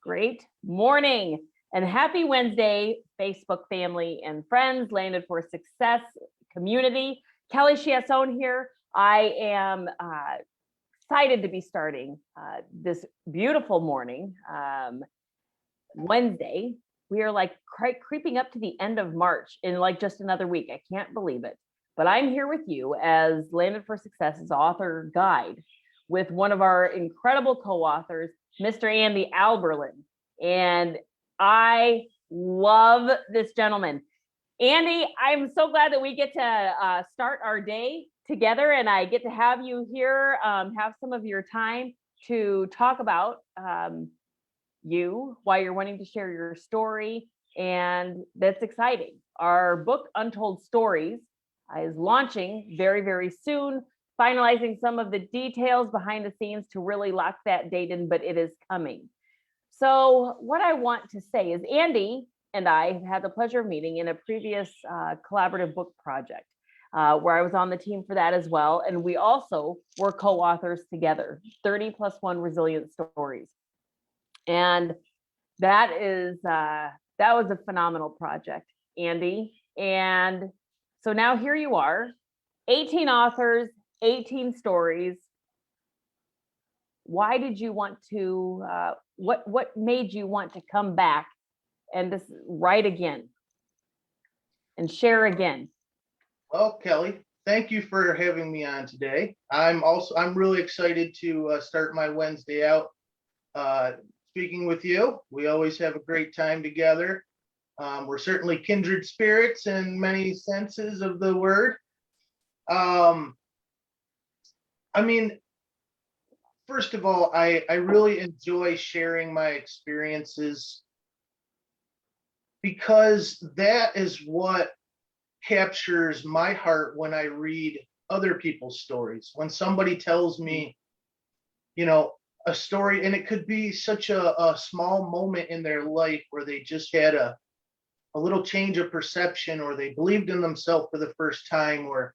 Great morning and happy Wednesday, Facebook family and friends, Landed for Success community. Kelly Chiasson here. I am excited to be starting this beautiful morning, Wednesday. We are like creeping up to the end of March in like just another week. I can't believe it. But I'm here with you as Landed for Success's author guide with one of our incredible co-authors, Mr. Andy Alberlan. And I love this gentleman. Andy, I'm so glad that we get to start our day together, and I get to have you here, have some of your time to talk about you, why you're wanting to share your story, and that's exciting. Our book, Untold Stories, is launching very, very soon, finalizing some of the details behind the scenes to really lock that date in, but it is coming. So what I want to say is Andy and I have had the pleasure of meeting in a previous collaborative book project where I was on the team for that as well. And we also were co-authors together, 30+1 Resilient Stories. And that was a phenomenal project, Andy. And so now here you are, 18 authors, 18 stories. Why did you want to, what made you want to come back and just write again and share again? Well, Kelly, thank you for having me on today. I'm really excited to start my Wednesday out speaking with you. We always have a great time together. We're certainly kindred spirits in many senses of the word. First of all, I really enjoy sharing my experiences because that is what captures my heart when I read other people's stories. When somebody tells me, a story, and it could be such a small moment in their life where they just had a little change of perception, or they believed in themselves for the first time, or,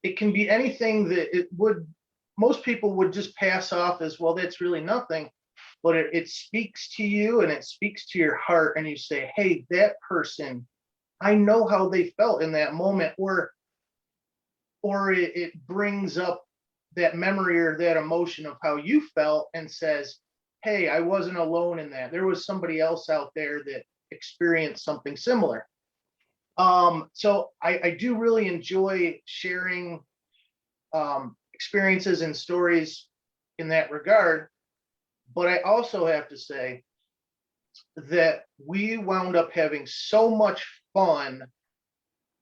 it can be anything that most people would just pass off as, well, that's really nothing, but it speaks to you and it speaks to your heart, and you say, hey, that person, I know how they felt in that moment, or it brings up that memory or that emotion of how you felt and says, hey, I wasn't alone in that. There was somebody else out there that experienced something similar. So I do really enjoy sharing experiences and stories in that regard. But I also have to say that we wound up having so much fun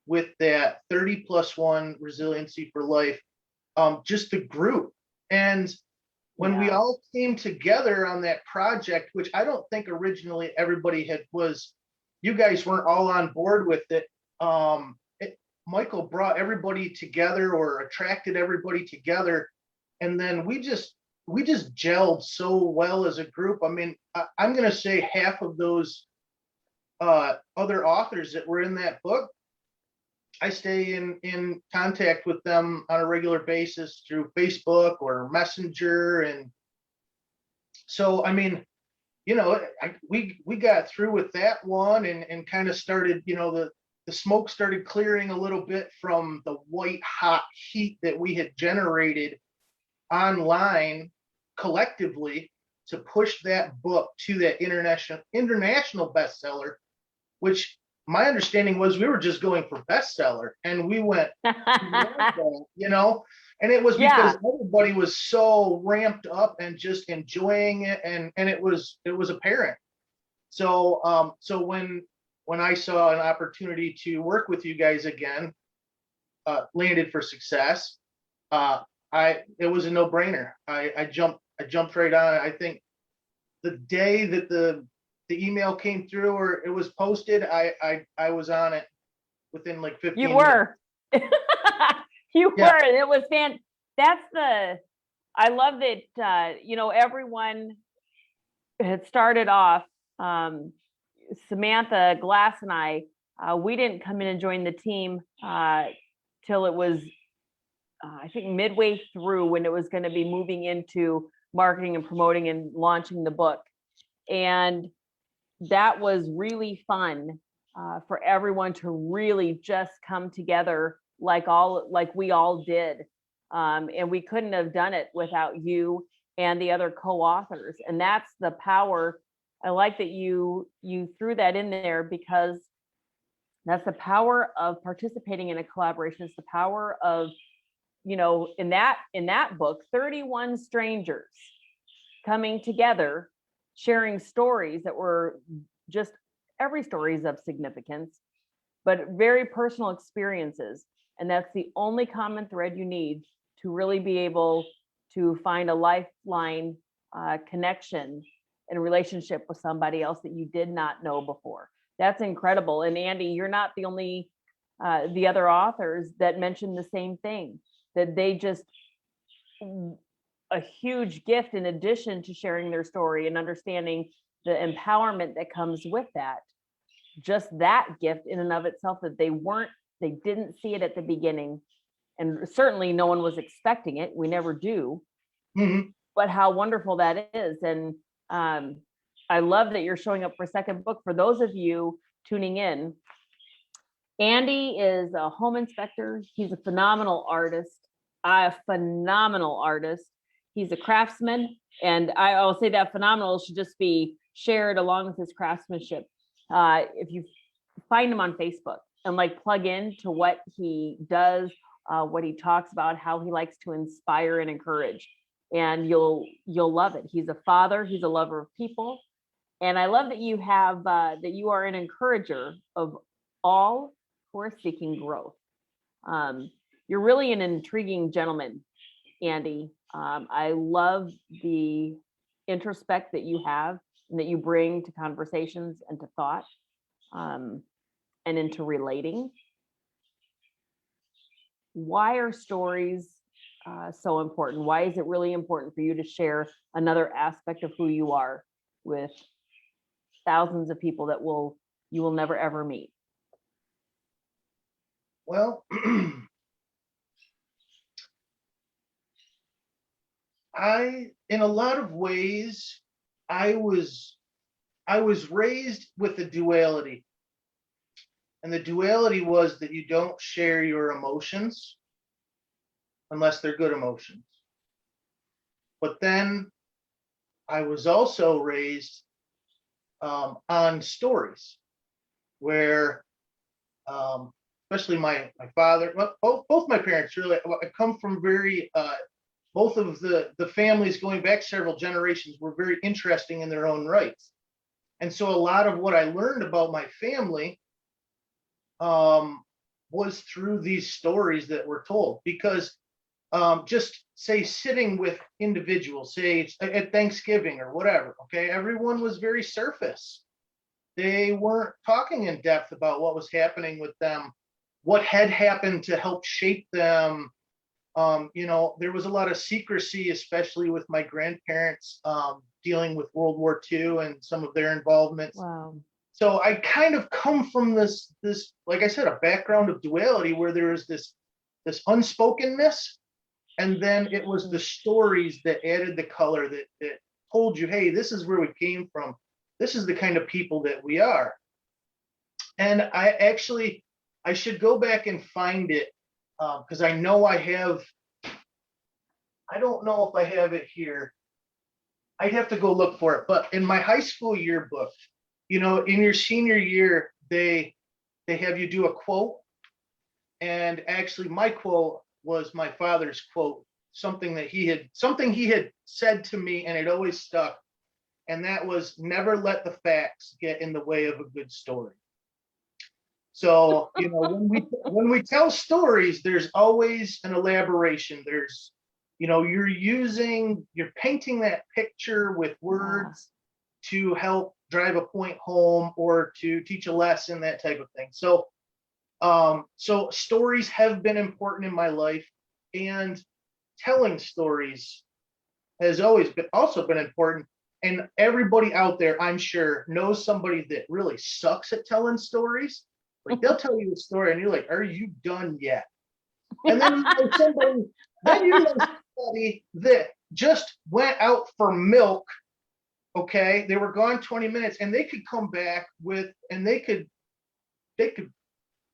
with that 30+1 Resiliency for Life, just the group. And when we all came together on that project, which I don't think originally everybody you guys weren't all on board with it. Michael brought everybody together, or attracted everybody together. And then we just gelled so well as a group. I mean, I'm going to say half of those other authors that were in that book, I stay in contact with them on a regular basis through Facebook or Messenger. And so, I mean, we got through with that one and kind of started, the smoke started clearing a little bit from the white hot heat that we had generated online collectively to push that book to that international bestseller, which my understanding was we were just going for bestseller, and we went, and it was because everybody was so ramped up and just enjoying it, and it was apparent. So when I saw an opportunity to work with you guys again, Landed for Success, it was a no-brainer. I jumped right on it. I think the day that the email came through or it was posted, I was on it within like 15 minutes. You were. You Yeah. were. It was I love that, everyone had started off, Samantha Glass and I, we didn't come in and join the team till it was, I think, midway through when it was going to be moving into marketing and promoting and launching the book. And that was really fun for everyone to really just come together like we all did. And we couldn't have done it without you and the other co-authors. And that's the power. I like that you threw that in there, because that's the power of participating in a collaboration. It's the power of, in that book, 31 strangers coming together, sharing stories that were just, every story is of significance, but very personal experiences. And that's the only common thread you need to really be able to find a lifeline connection and relationship with somebody else that you did not know before. That's incredible. And Andy, you're not the only, the other authors that mentioned the same thing, that they just, a huge gift in addition to sharing their story and understanding the empowerment that comes with that. Just that gift in and of itself, that they didn't see it at the beginning. And certainly no one was expecting it. We never do. Mm-hmm. But how wonderful that is. And I love that you're showing up for a second book. For those of you tuning in, Andy is a home inspector. He's a phenomenal artist. He's a craftsman. And I'll say that phenomenal should just be shared along with his craftsmanship. If you find him on Facebook and plug in to what he does, what he talks about, how he likes to inspire and encourage, and you'll love it. He's a father. He's a lover of people. And I love that you have, that you are an encourager of all who are seeking growth. You're really an intriguing gentleman, Andy. I love the introspect that you have and that you bring to conversations and to thought, and into relating. Why are stories so important? Why is it really important for you to share another aspect of who you are with thousands of people that you will never ever meet? Well, in a lot of ways, I was raised with a duality. And the duality was that you don't share your emotions unless they're good emotions. But then I was also raised on stories where, especially my father, well, both my parents really, I come from very, both of the families going back several generations were very interesting in their own rights. And so a lot of what I learned about my family was through these stories that were told. Because just say sitting with individuals, say it's at Thanksgiving or whatever, okay, everyone was very surface. They weren't talking in depth about what was happening with them, what had happened to help shape them. There was a lot of secrecy, especially with my grandparents dealing with World War II and some of their involvements. Wow. So I kind of come from this, like I said, a background of duality where there is this unspokenness, and then it was the stories that added the color that told you, hey, this is where we came from. This is the kind of people that we are. And I should go back and find it, because I know I don't know if I have it here. I'd have to go look for it. But in my high school yearbook, in your senior year, they have you do a quote. And actually my quote was my father's quote, something he had said to me, and it always stuck. And that was, never let the facts get in the way of a good story. So, when we tell stories, there's always an elaboration. There's, you're painting that picture with words to help drive a point home or to teach a lesson, that type of thing. So stories have been important in my life, and telling stories has always also been important. And everybody out there, I'm sure, knows somebody that really sucks at telling stories. Like, they'll tell you a story and you're like, are you done yet? And then you know somebody that just went out for milk, Okay. They were gone 20 minutes and they could come back with, and they could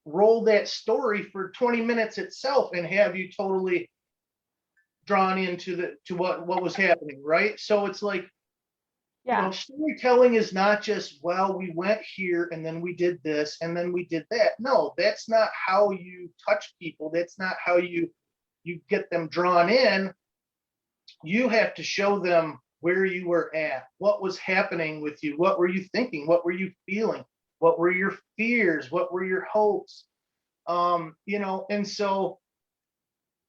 roll that story for 20 minutes itself and have you totally drawn into to what was happening. Right. So it's like, Yeah. storytelling is not just, well, we went here and then we did this and then we did that. No, that's not how you touch people. That's not how you get them drawn in. You have to show them where you were at, what was happening with you, what were you thinking, what were you feeling, what were your fears, what were your hopes. And so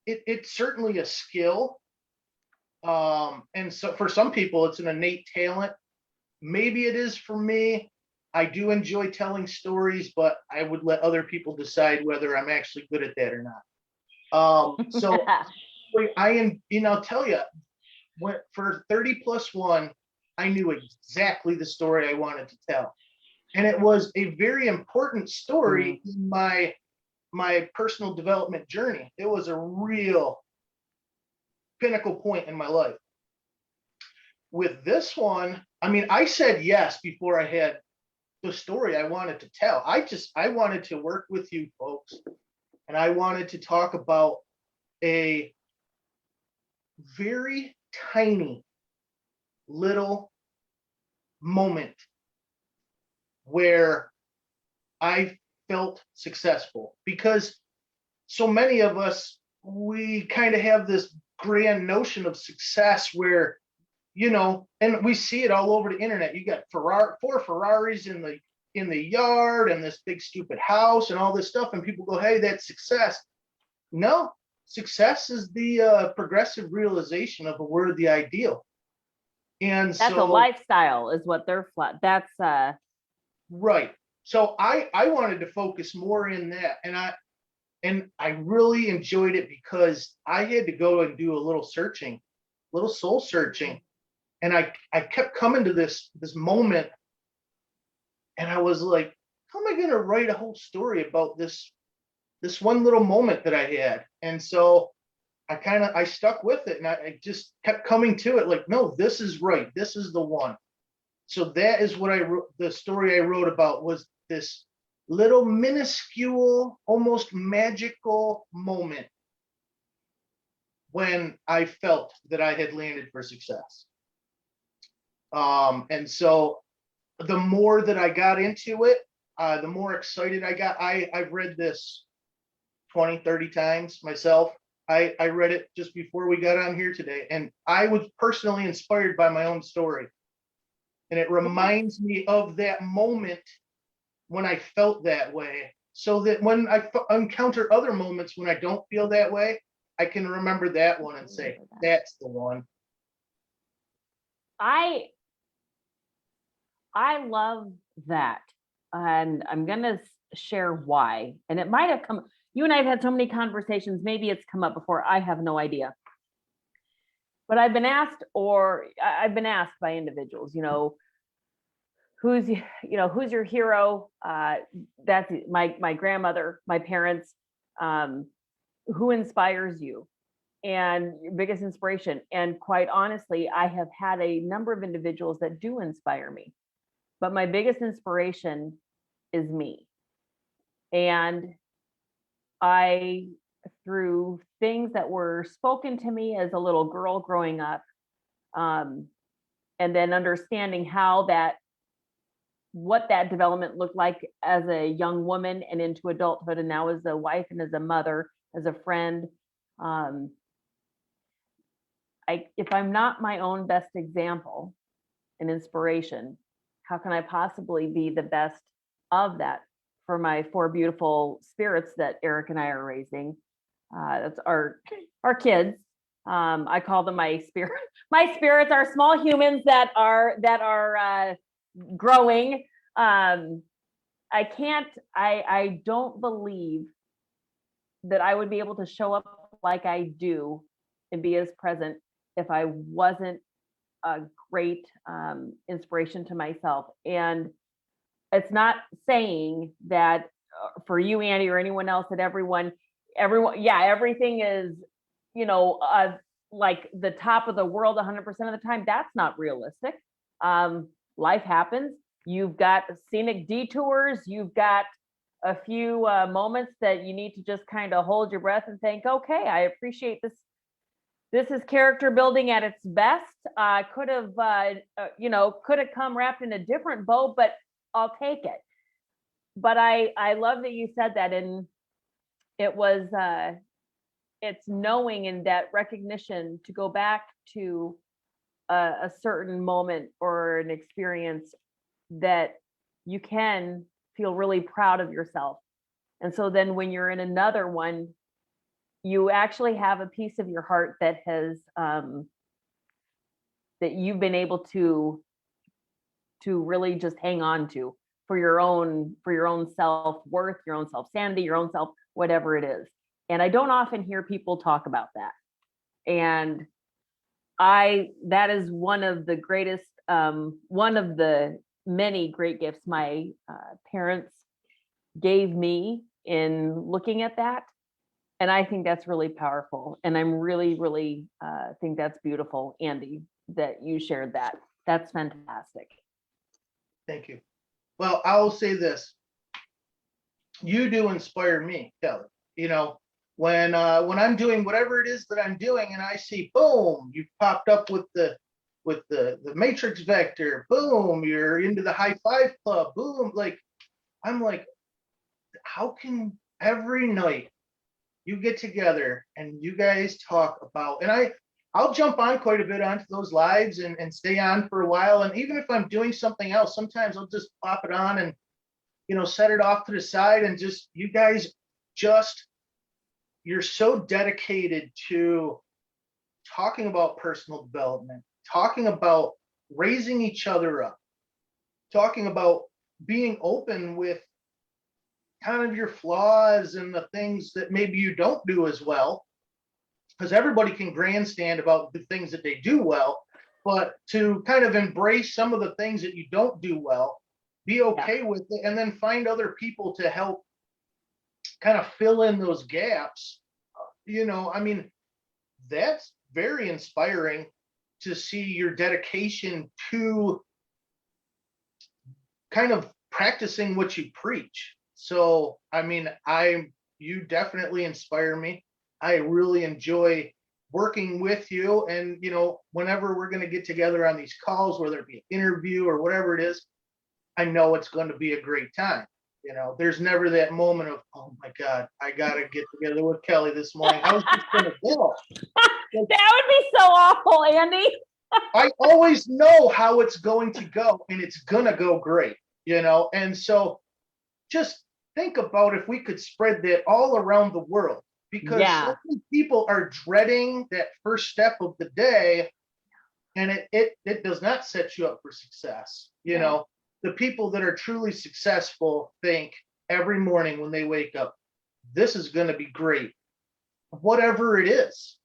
it's certainly a skill. And so for some people, it's an innate talent. Maybe it is for me. I do enjoy telling stories, but I would let other people decide whether I'm actually good at that or not. So I am, I'll tell you, for 30+1, I knew exactly the story I wanted to tell. And it was a very important story in my personal development journey. It was a real pinnacle point in my life. With this one, I mean, I said yes before I had the story I wanted to tell. I wanted to work with you folks, and I wanted to talk about a very tiny little moment where I felt successful, because so many of us, we kind of have this grand notion of success where, and we see it all over the internet. You got four Ferraris in the yard and this big stupid house and all this stuff, and people go, "Hey, that's success." No, success is the progressive realization of a worthy ideal. And that's a lifestyle, is what they're flat. That's right. So I wanted to focus more in that, and I really enjoyed it because I had to go and do a little soul searching. And I kept coming to this moment, and I was like, how am I going to write a whole story about this one little moment that I had? And so I stuck with it, and I just kept coming to it like, no, this is right. This is the one. So that is what the story I wrote about was this little minuscule, almost magical moment when I felt that I had landed for success. And so the more that I got into it, the more excited I got. I've read this 20, 30 times myself. I read it just before we got on here today, and I was personally inspired by my own story. And it reminds me of that moment when I felt that way, so that when I encounter other moments when I don't feel that way, I can remember that one and say, that's the one. I love that. And I'm going to share why. And it might have come, you and I have had so many conversations. Maybe it's come up before. I have no idea. But I've been asked by individuals, who's your hero? That's my grandmother, my parents, who inspires you, and your biggest inspiration. And quite honestly, I have had a number of individuals that do inspire me, but my biggest inspiration is me. And through things that were spoken to me as a little girl growing up, and then understanding what that development looked like as a young woman and into adulthood, and now as a wife and as a mother, as a friend. If I'm not my own best example and inspiration, how can I possibly be the best of that for my 4 beautiful spirits that Eric and I are raising? That's our kids. I call them my spirit. My spirits are small humans that are growing. I don't believe that I would be able to show up like I do and be as present if I wasn't a great inspiration to myself. And it's not saying that for you, Andy, or anyone else, that everyone, everything is, like the top of the world 100% of the time. That's not realistic. life happens. You've got scenic detours. You've got a few moments that you need to just kind of hold your breath and think, okay, I appreciate this. This is character building at its best. Could have, could have come wrapped in a different bow, but I'll take it. But I love that you said that, and it was, it's knowing and that recognition to go back to a certain moment or an experience that you can feel really proud of yourself. And so then when you're in another one, you actually have a piece of your heart that has that you've been able to really just hang on to for your own self-worth, your own self-sanity, your own self, whatever it is. And I don't often hear people talk about that. And that is one of the greatest, one of the many great gifts my parents gave me in looking at that. And I think that's really powerful. And I'm really, really think that's beautiful, Andy, that you shared that. That's fantastic. Thank you. Well, I'll say this. You do inspire me, Kelly. You know, when I'm doing whatever it is that I'm doing and I see, boom, you popped up with the matrix vector, boom, you're into the high five club, boom, like, I'm like, how can every night you get together and you guys talk about, and I'll jump on quite a bit onto those lives and stay on for a while. And even if I'm doing something else, sometimes I'll just pop it on and, set it off to the side, and just, you guys you're so dedicated to talking about personal development, talking about raising each other up, talking about being open with kind of your flaws and the things that maybe you don't do as well, because everybody can grandstand about the things that they do well, but to kind of embrace some of the things that you don't do well, be okay with it, and then find other people to help kind of fill in those gaps. I mean, that's very inspiring to see your dedication to kind of practicing what you preach. So, I mean, you definitely inspire me. I really enjoy working with you. And, whenever we're going to get together on these calls, whether it be an interview or whatever it is, I know it's going to be a great time. There's never that moment of, oh my God, I got to get together with Kelly this morning. I was just going to go. That would be so awful, Andy. I always know how it's going to go, and it's going to go great, and so just think about if we could spread that all around the world, because so many people are dreading that first step of the day, and it does not set you up for success. The people that are truly successful think every morning when they wake up, this is going to be great, whatever it is.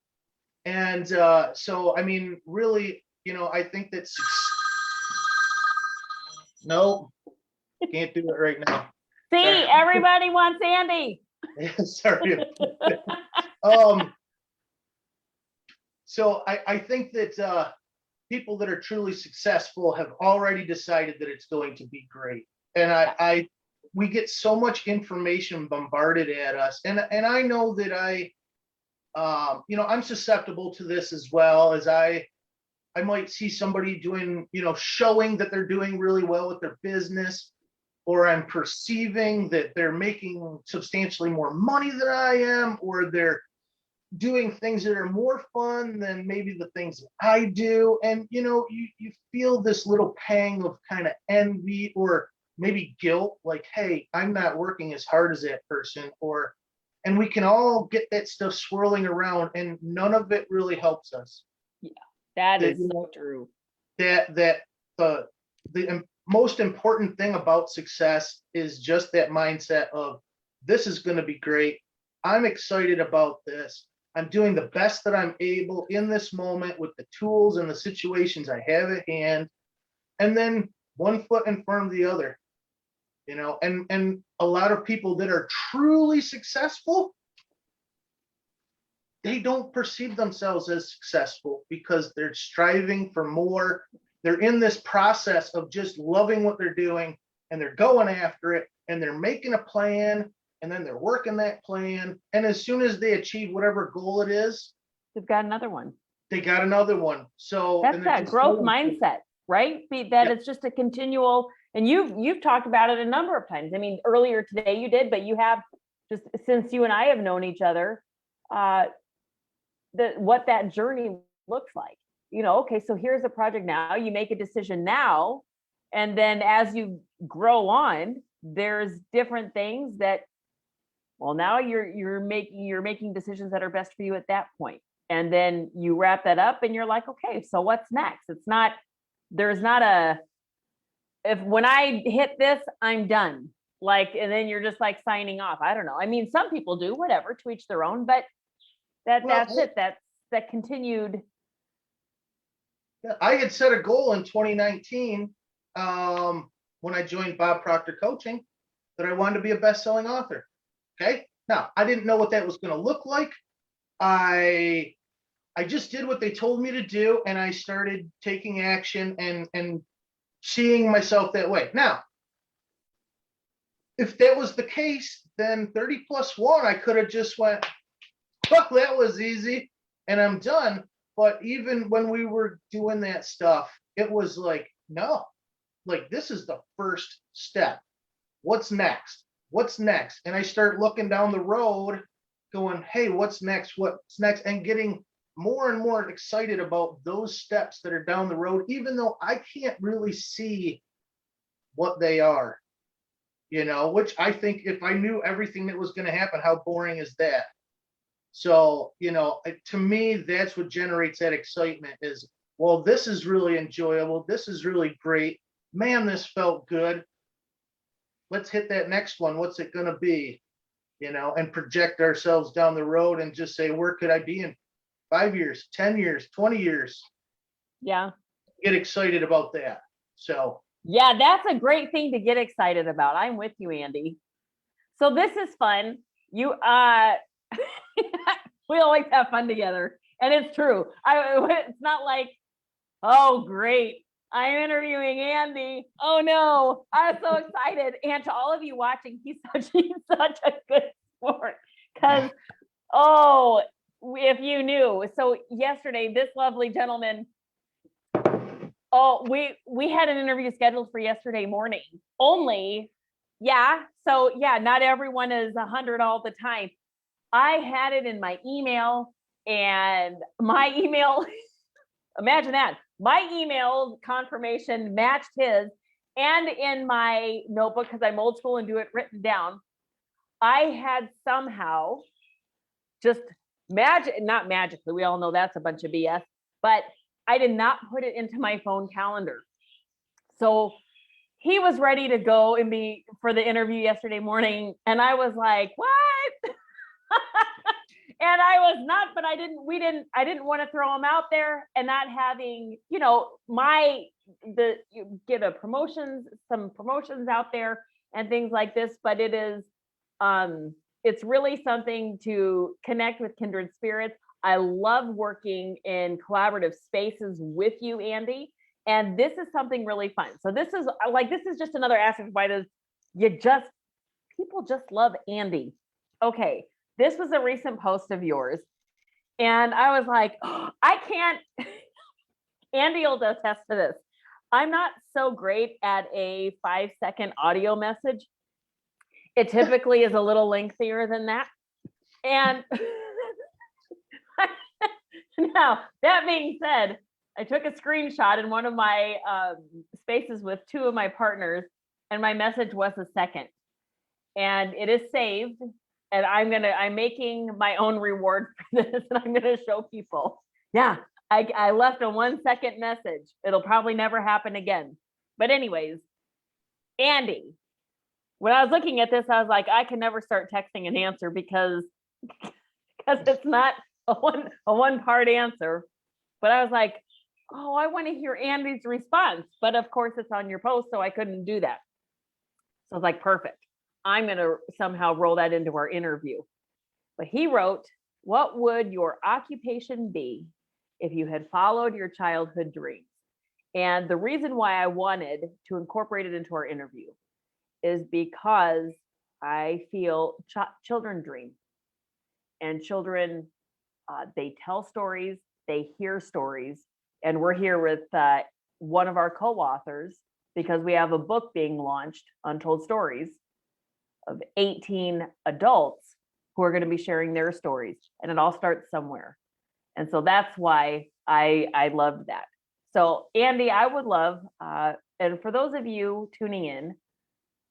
And so, I mean, really, I think that no, can't do it right now. See, everybody wants Andy. Sorry. So I think that people that are truly successful have already decided that it's going to be great. And we get so much information bombarded at us. And I know that I'm susceptible to this as well, as I might see somebody doing, showing that they're doing really well with their business, or I'm perceiving that they're making substantially more money than I am, or they're doing things that are more fun than maybe the things that I do. And, you feel this little pang of kind of envy or maybe guilt, like, hey, I'm not working as hard as that person, and we can all get that stuff swirling around, and none of it really helps us. Yeah, that is so true. That the most important thing about success is just that mindset of, this is going to be great. I'm excited about this. I'm doing the best that I'm able in this moment with the tools and the situations I have at hand. And then one foot in front of the other, and a lot of people that are truly successful, they don't perceive themselves as successful because they're striving for more they're in this process of just loving what they're doing, and they're going after it, and they're making a plan, and then they're working that plan. And as soon as they achieve whatever goal it is, they've got another one. They got another one. So that's that growth mindset, right? That it's just a continual, and you've talked about it a number of times. I mean, earlier today you did, but you have just since you and I have known each other, what that journey looks like. Okay, so here's a project now. You make a decision now, and then as you grow on, there's different things that, well, now you're making decisions that are best for you at that point. And then you wrap that up and you're like, okay, so what's next? There's not when I hit this, I'm done. And then you're just like signing off. I don't know. I mean, some people do, whatever, to each their own, but that's it. That's that continued. I had set a goal in 2019 when I joined Bob Proctor Coaching that I wanted to be a best-selling author. Okay. Now, I didn't know what that was going to look like. I just did what they told me to do, and I started taking action and seeing myself that way. Now, if that was the case, then 30 plus 1, I could have just went, well, that was easy, and I'm done. But even when we were doing that stuff, it was like, no, this is the first step. What's next? What's next? And I start looking down the road going, hey, what's next? What's next? And getting more and more excited about those steps that are down the road, even though I can't really see what they are, which I think if I knew everything that was going to happen, how boring is that? So, to me, that's what generates that excitement is, well, this is really enjoyable. This is really great. Man, this felt good. Let's hit that next one. What's it going to be? And project ourselves down the road and just say, where could I be in 5 years, 10 years, 20 years? Yeah. Get excited about that. So. Yeah, that's a great thing to get excited about. I'm with you, Andy. So this is fun. We always have fun together. And it's true. It's not like, oh, great, I'm interviewing Andy. Oh no, I'm so excited. And to all of you watching, he's such a good sport. Because, if you knew. So yesterday, this lovely gentleman, we had an interview scheduled for yesterday morning. Not everyone is 100 all the time. I had it in my email, and my email, imagine that, my email confirmation matched his, and in my notebook, because I'm old school and do it written down, I had somehow just not magically, we all know that's a bunch of BS, but I did not put it into my phone calendar. So he was ready to go for the interview yesterday morning, and I was like, what? And I was not, but I didn't want to throw him out there and not having, get some promotions out there and things like this, but it's really something to connect with kindred spirits. I love working in collaborative spaces with you, Andy. And this is something really fun. So this is just another aspect of why people just love Andy. Okay. This was a recent post of yours. And I was like, I can't, Andy will attest to this. I'm not so great at a 5-second audio message. It typically is a little lengthier than that. And now, that being said, I took a screenshot in one of my spaces with 2 of my partners, and my message was a second. And it is saved. And I'm making my own reward for this, and I'm going to show people. Yeah, I left a 1-second message. It'll probably never happen again. But anyways, Andy, when I was looking at this, I was like, I can never start texting an answer because it's not a one-part answer. But I was like, oh, I want to hear Andy's response. But of course, it's on your post, so I couldn't do that. So I was like, perfect. I'm going to somehow roll that into our interview. But he wrote, what would your occupation be if you had followed your childhood dreams? And the reason why I wanted to incorporate it into our interview is because I feel children dream, and children, they tell stories, they hear stories. And we're here with one of our co-authors because we have a book being launched, Untold Stories, of 18 adults who are going to be sharing their stories. And it all starts somewhere. And so that's why I loved that. So, Andy, I would love, and for those of you tuning in,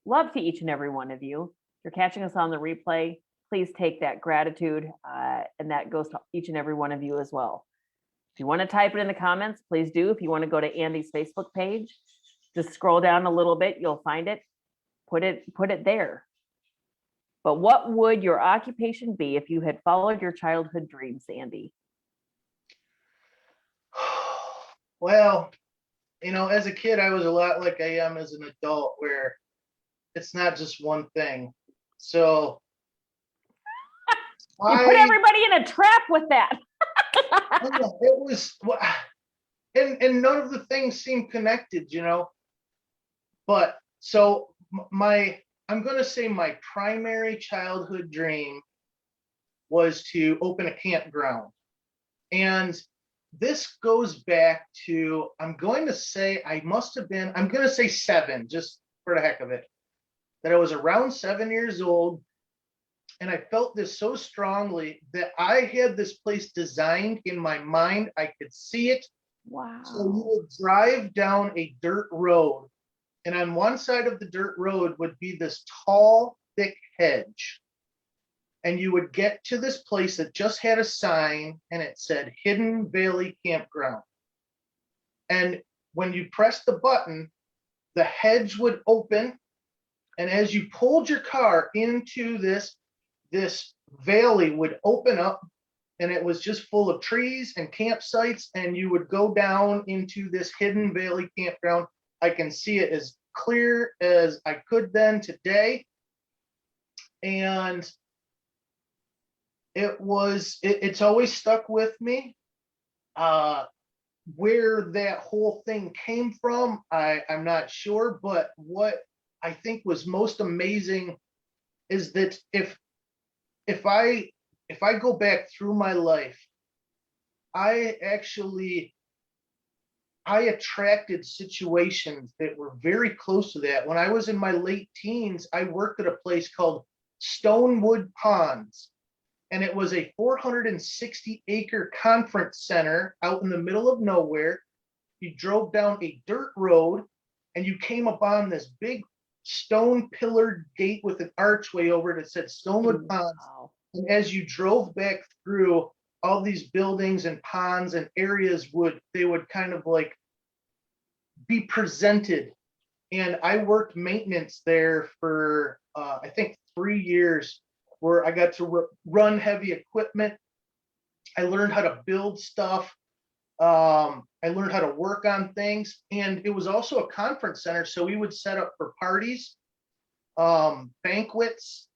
love to each and every one of you. If you're catching us on the replay, please take that gratitude, and that goes to each and every one of you as well. If you want to type it in the comments, please do. If you want to go to Andy's Facebook page, just scroll down a little bit, you'll find it. Put it there. But what would your occupation be if you had followed your childhood dreams, Andy? Well, as a kid, I was a lot like I am as an adult, where it's not just one thing. So you put everybody in a trap with that. It was, and none of the things seem connected, But so I'm going to say my primary childhood dream was to open a campground. And this goes back to, I'm going to say 7, just for the heck of it, that I was around 7 years old. And I felt this so strongly that I had this place designed in my mind. I could see it. Wow. So you would drive down a dirt road, and on one side of the dirt road would be this tall, thick hedge. And you would get to this place that just had a sign, and it said Hidden Valley Campground. And when you press the button, the hedge would open. And as you pulled your car into this valley would open up, and it was just full of trees and campsites, and you would go down into this Hidden Valley Campground. I can see it as clear as I could then today. And it's always stuck with me. Where that whole thing came from, I'm not sure, but what I think was most amazing is that if I go back through my life, I attracted situations that were very close to that. When I was in my late teens, I worked at a place called Stonewood Ponds, and it was a 460-acre conference center out in the middle of nowhere. You drove down a dirt road, and you came upon this big stone pillared gate with an archway over it that said Stonewood Ponds. Wow. And as you drove back through, all these buildings and ponds and areas would kind of like be presented. And I worked maintenance there for I think 3 years, where I got to run heavy equipment. I learned how to build stuff. I learned how to work on things, and it was also a conference center, so we would set up for parties, banquets,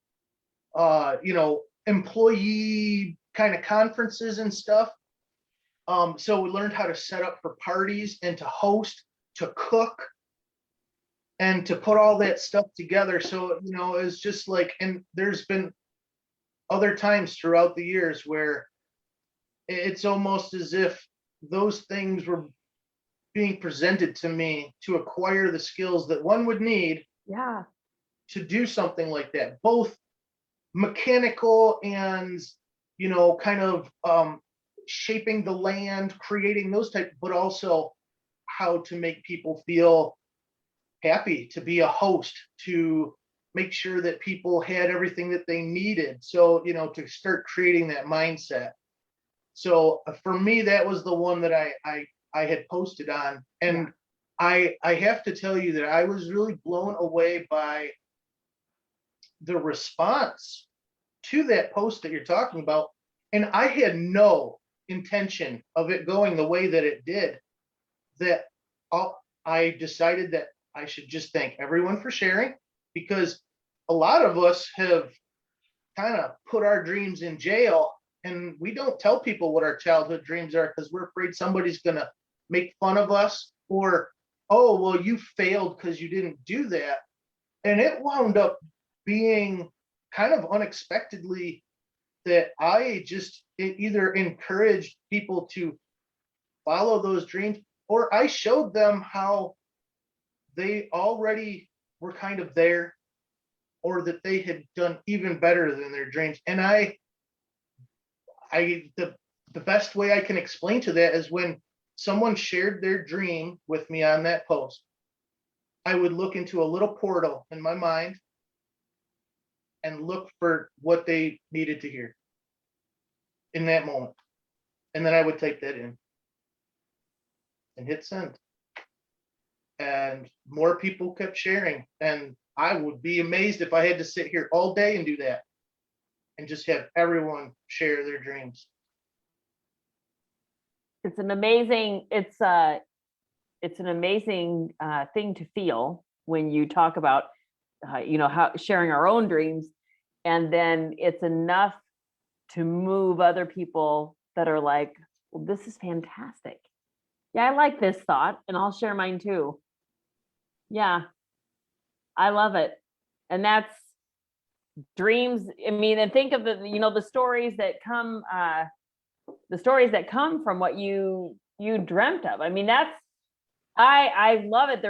employee kind of conferences and stuff. So we learned how to set up for parties and to host, to cook, and to put all that stuff together. So, it's just like, and there's been other times throughout the years where it's almost as if those things were being presented to me to acquire the skills that one would need to do something like that, both mechanical and kind of shaping the land, creating those type, but also how to make people feel happy, to be a host, to make sure that people had everything that they needed. So, to start creating that mindset. So for me, that was the one that I had posted on. And I have to tell you that I was really blown away by the response to that post that you're talking about. And I had no intention of it going the way that it did. That I decided that I should just thank everyone for sharing, because a lot of us have kind of put our dreams in jail, and we don't tell people what our childhood dreams are because we're afraid somebody's going to make fun of us, or, oh, well, you failed because you didn't do that. And it wound up being kind of unexpectedly that I just either encouraged people to follow those dreams, or I showed them how they already were kind of there, or that they had done even better than their dreams. And the best way I can explain to that is when someone shared their dream with me on that post, I would look into a little portal in my mind and look for what they needed to hear in that moment. And then I would type that in and hit send. And more people kept sharing. And I would be amazed if I had to sit here all day and do that and just have everyone share their dreams. It's an amazing, it's an amazing thing to feel when you talk about, how sharing our own dreams, and then it's enough to move other people that are like, well, this is fantastic. Yeah, I like this thought, and I'll share mine too. Yeah, I love it. And that's dreams. I mean, and think of the stories that come, from what you dreamt of. I mean, I love it.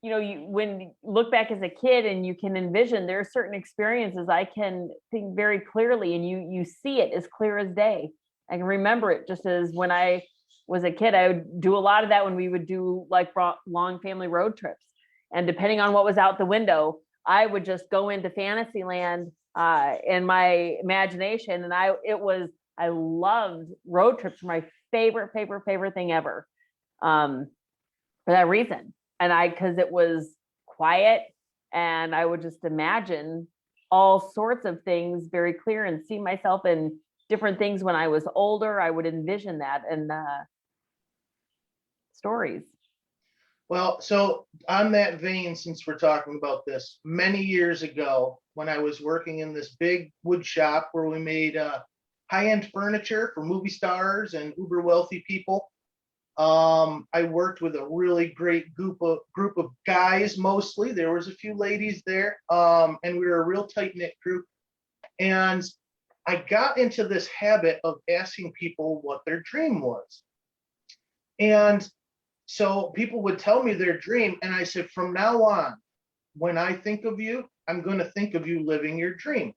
When you look back as a kid and you can envision, there are certain experiences I can think very clearly, and you see it as clear as day. I can remember it just as when I was a kid. I would do a lot of that when we would do like long family road trips, and depending on what was out the window, I would just go into fantasy land in my imagination. And I loved road trips. My favorite thing ever, for that reason. And because it was quiet, and I would just imagine all sorts of things very clear and see myself in different things. When I was older, I would envision that in stories. Well, so on that vein, since we're talking about this, many years ago, when I was working in this big wood shop where we made high-end furniture for movie stars and uber wealthy people, I worked with a really great group of guys. Mostly, there was a few ladies there, and we were a real tight-knit group. And I got into this habit of asking people what their dream was. And so people would tell me their dream, and I said, from now on, when I think of you, I'm going to think of you living your dream.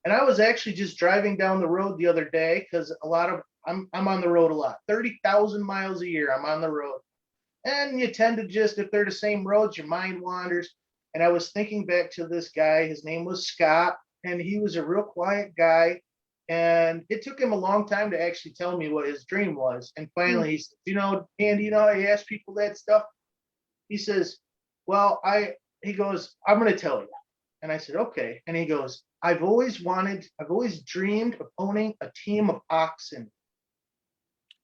And I was actually just driving down the road the other day, because I'm on the road a lot, 30,000 miles a year. I'm on the road, and you tend to just, if they're the same roads, your mind wanders. And I was thinking back to this guy. His name was Scott, and he was a real quiet guy. And it took him a long time to actually tell me what his dream was. And finally, he said, Andy, I ask people that stuff. He says, well, he goes, I'm going to tell you. And I said, okay. And he goes, I've always dreamed of owning a team of oxen.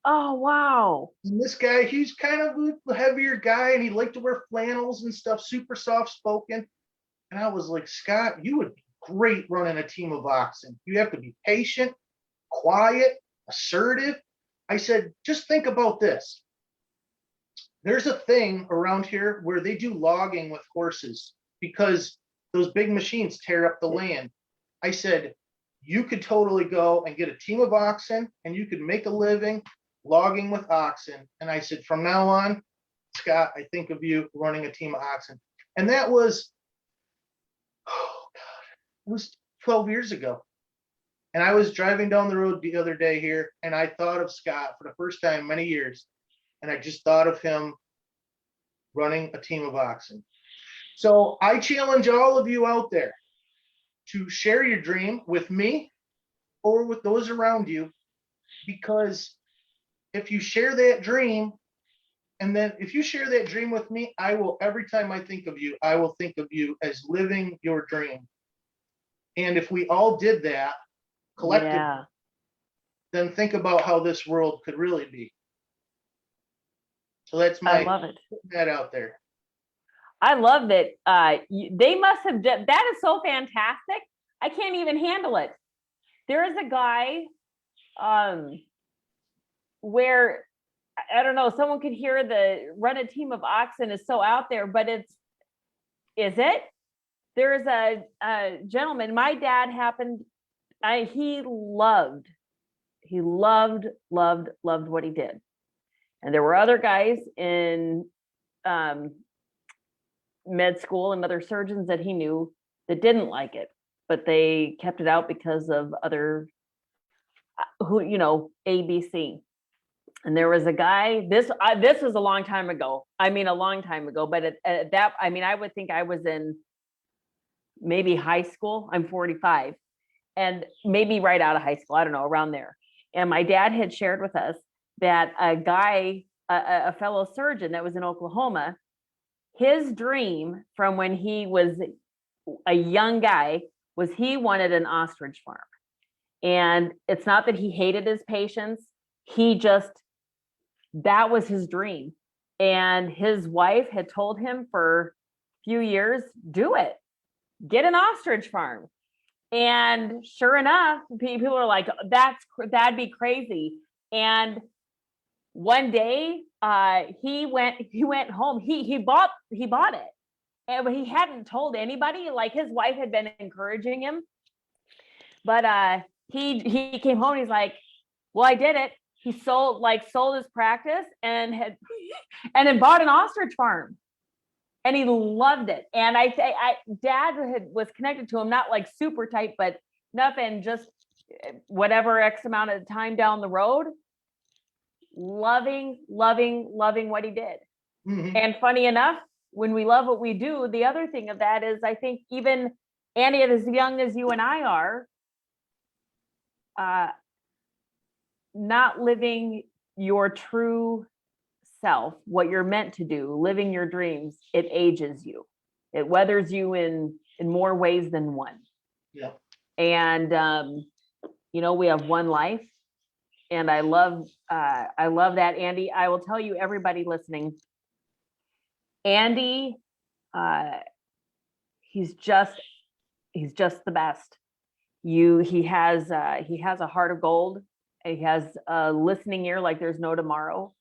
Oh, wow. And this guy, he's kind of a heavier guy, and he liked to wear flannels and stuff, super soft spoken. And I was like, Scott, you would be great running a team of oxen. You have to be patient, quiet, assertive. I said, just think about this. There's a thing around here where they do logging with horses because those big machines tear up the land. I said, you could totally go and get a team of oxen, and you could make a living logging with oxen. And I said, from now on, Scott, I think of you running a team of oxen. And that was, it was 12 years ago. And I was driving down the road the other day here, and I thought of Scott for the first time in many years. And I just thought of him running a team of oxen. So I challenge all of you out there to share your dream with me or with those around you, because if you share that dream, and then if you share that dream with me, every time I think of you, I will think of you as living your dream. And if we all did that collectively, then think about how this world could really be. So that's I love it. Putting that out there. I love that. They must have done that. Is so fantastic. I can't even handle it. There is a guy where I don't know, someone could hear the run a team of oxen is so out there, but is it? There's a gentleman, my dad happened, he loved what he did. And there were other guys in med school and other surgeons that he knew that didn't like it, but they kept it out because of other, who, ABC. And there was a guy, this was a long time ago. I mean, a long time ago, but at that, I mean, I would think I was in maybe high school. I'm 45, and maybe right out of high school. I don't know, around there. And my dad had shared with us that a guy, a fellow surgeon that was in Oklahoma, his dream from when he was a young guy was he wanted an ostrich farm. And it's not that he hated his patients. That was his dream. And his wife had told him for a few years, do it, get an ostrich farm. And sure enough, people are like, that'd be crazy. And one day, he went home. He bought it, and he hadn't told anybody. Like, his wife had been encouraging him, but he came home. And he's like, well, I did it. He sold his practice and then bought an ostrich farm, and he loved it. And Dad was connected to him, not like super tight, but nothing, just whatever X amount of time down the road, loving what he did. Mm-hmm. And funny enough, when we love what we do, the other thing of that is, I think even Andy, as young as you and I are, not living your true self, what you're meant to do, living your dreams, it ages you. It weathers you in more ways than one. Yeah. And we have one life. And I love that, Andy. I will tell you, everybody listening, Andy, he's just the best. He has a heart of gold. He has a listening ear like there's no tomorrow.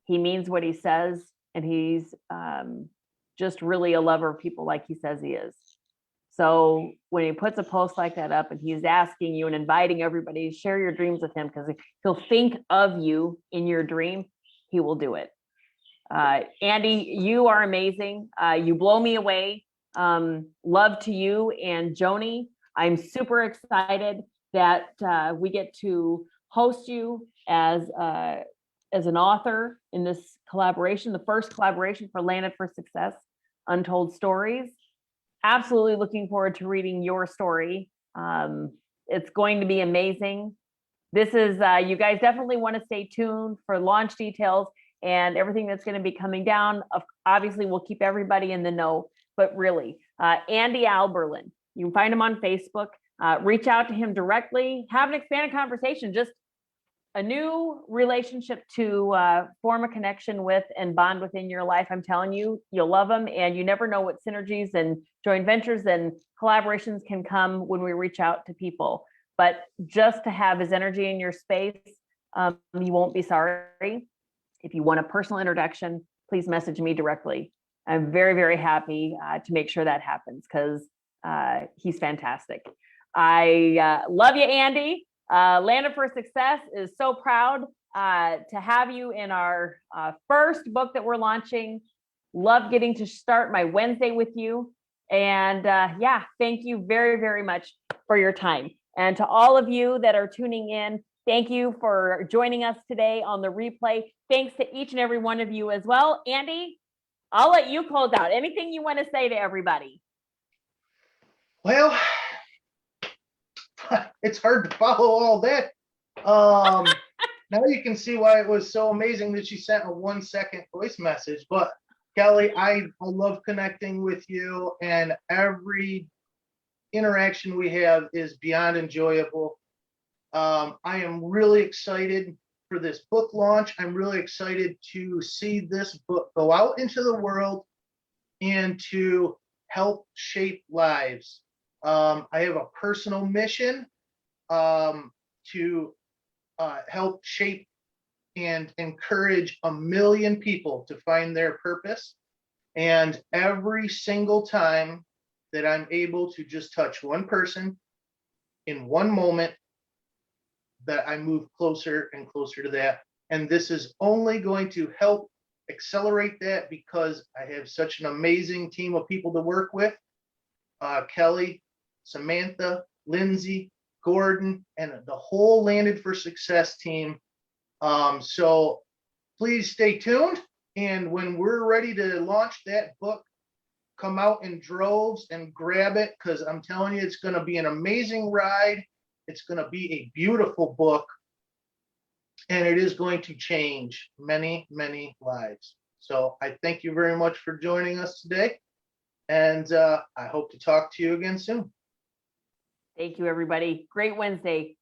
He means what he says, and he's just really a lover of people, like he says he is. So when he puts a post like that up and he's asking you and inviting everybody to share your dreams with him, because he'll think of you in your dream, he will do it. Andy, you are amazing. You blow me away. Love to you and Joni. I'm super excited that we get to host you as an author in this collaboration, the first collaboration for Landed for Success, Untold Stories. Absolutely looking forward to reading your story. It's going to be amazing. This is, you guys definitely want to stay tuned for launch details and everything that's going to be coming down. Obviously, we'll keep everybody in the know, but really, Andy Alberlan, you can find him on Facebook. Reach out to him directly, have an expanded conversation, just a new relationship to form a connection with and bond within your life. I'm telling you, you'll love them, and you never know what synergies and joint ventures and collaborations can come when we reach out to people. But just to have his energy in your space, you won't be sorry. If you want a personal introduction, please message me directly. I'm very, very happy to make sure that happens, because he's fantastic. I love you, Andy. Landed for Success is so proud to have you in our first book that we're launching. Love getting to start my Wednesday with you. And thank you very, very much for your time. And to all of you that are tuning in, thank you for joining us today on the replay. Thanks to each and every one of you as well. Andy, I'll let you close out. Anything you want to say to everybody? Well, it's hard to follow all that. Now you can see why it was so amazing that she sent a 1-second voice message. But Kelly, I love connecting with you, and every interaction we have is beyond enjoyable. I am really excited for this book launch. I'm really excited to see this book go out into the world and to help shape lives. I have a personal mission to help shape and encourage 1 million people to find their purpose. And every single time that I'm able to just touch one person in one moment, that I move closer and closer to that. And this is only going to help accelerate that because I have such an amazing team of people to work with. Kelly, Samantha, Lindsay, Gordon, and the whole Landed for Success team. So please stay tuned. And when we're ready to launch that book, come out in droves and grab it, because I'm telling you, it's going to be an amazing ride. It's going to be a beautiful book, and it is going to change many, many lives. So I thank you very much for joining us today, and I hope to talk to you again soon. Thank you, everybody. Great Wednesday.